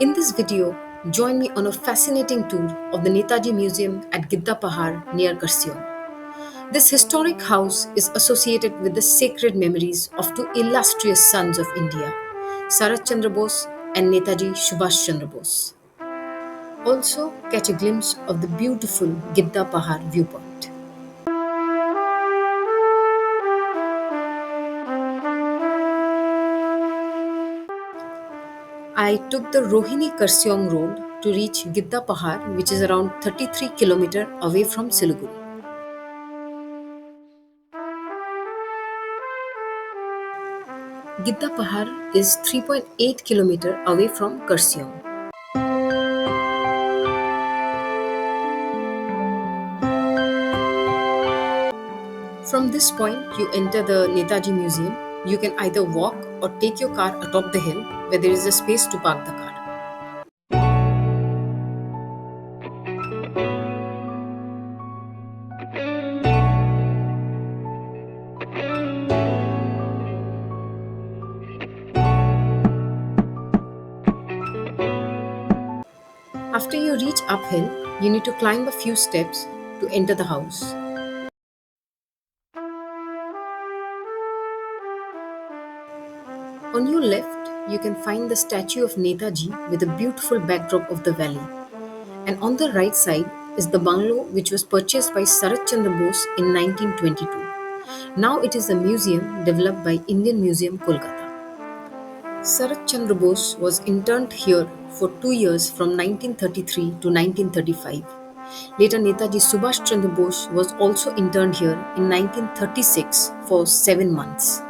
In this video, join me on a fascinating tour of the Netaji Museum at Gidda Pahar near Karsiong. This historic house is associated with the sacred memories of two illustrious sons of India, Sarat Chandra Bose and Netaji Subhash Chandra Bose. Also, catch a glimpse of the beautiful Gidda Pahar viewpoint. I took the Rohini Karsiong road to reach Gidda Pahar, which is around 33 km away from Siliguri. Gidda Pahar is 3.8 km away from Karsiong. From this point, you enter the Netaji Museum. You can either walk or take your car atop the hill where there is a space to park the car. After you reach uphill, you need to climb a few steps to enter the house. On your left, you can find the statue of Netaji with a beautiful backdrop of the valley. And on the right side is the bungalow which was purchased by Sarat Chandra Bose in 1922. Now it is a museum developed by Indian Museum, Kolkata. Sarat Chandra Bose was interned here for 2 years from 1933 to 1935. Later, Netaji Subhash Chandra Bose was also interned here in 1936 for 7 months.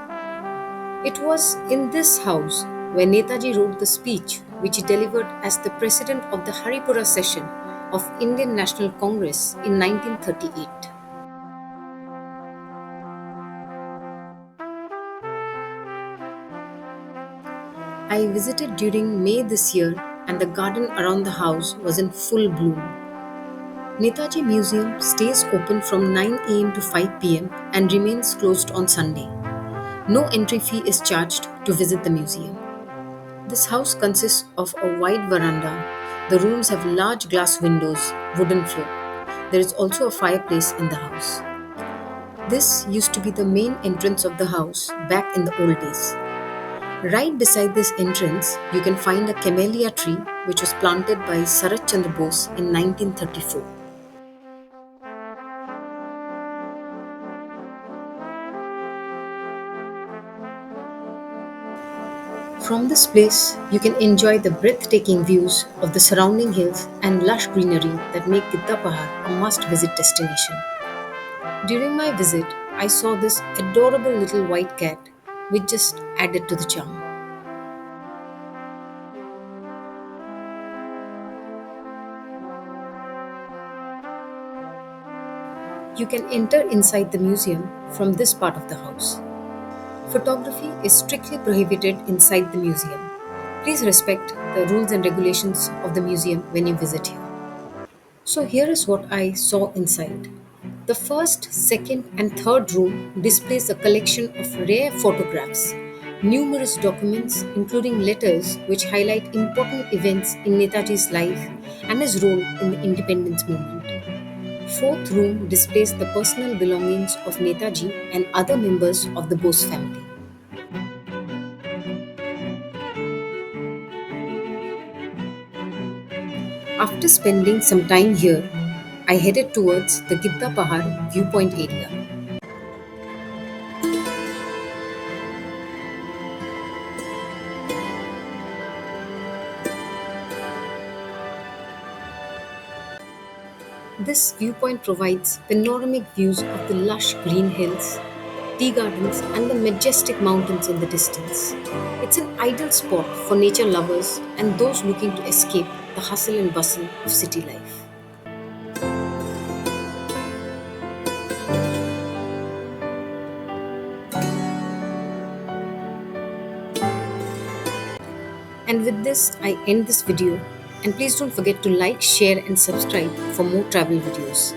It was in this house where Netaji wrote the speech which he delivered as the president of the Haripura session of Indian National Congress in 1938. I visited during May this year and the garden around the house was in full bloom. Netaji Museum stays open from 9 am to 5 pm and remains closed on Sunday. No entry fee is charged to visit the museum. This house consists of a wide veranda. The rooms have large glass windows, wooden floor. There is also a fireplace in the house. This used to be the main entrance of the house back in the old days. Right beside this entrance, you can find a camellia tree which was planted by Sarat Chandra Bose in 1934. From this place, you can enjoy the breathtaking views of the surrounding hills and lush greenery that make Gidda Pahar a must-visit destination. During my visit, I saw this adorable little white cat which just added to the charm. You can enter inside the museum from this part of the house. Photography is strictly prohibited inside the museum. Please respect the rules and regulations of the museum when you visit here. So, here is what I saw inside. The first, second, and third room displays a collection of rare photographs, numerous documents, including letters which highlight important events in Netaji's life and his role in the independence movement. Fourth room displays the personal belongings of Netaji and other members of the Bose family. After spending some time here, I headed towards the Gidda Pahar viewpoint area. This viewpoint provides panoramic views of the lush green hills, tea gardens, and the majestic mountains in the distance. It's an ideal spot for nature lovers and those looking to escape the hustle and bustle of city life. And with this, I end this video. And please don't forget to like, share, and subscribe for more travel videos.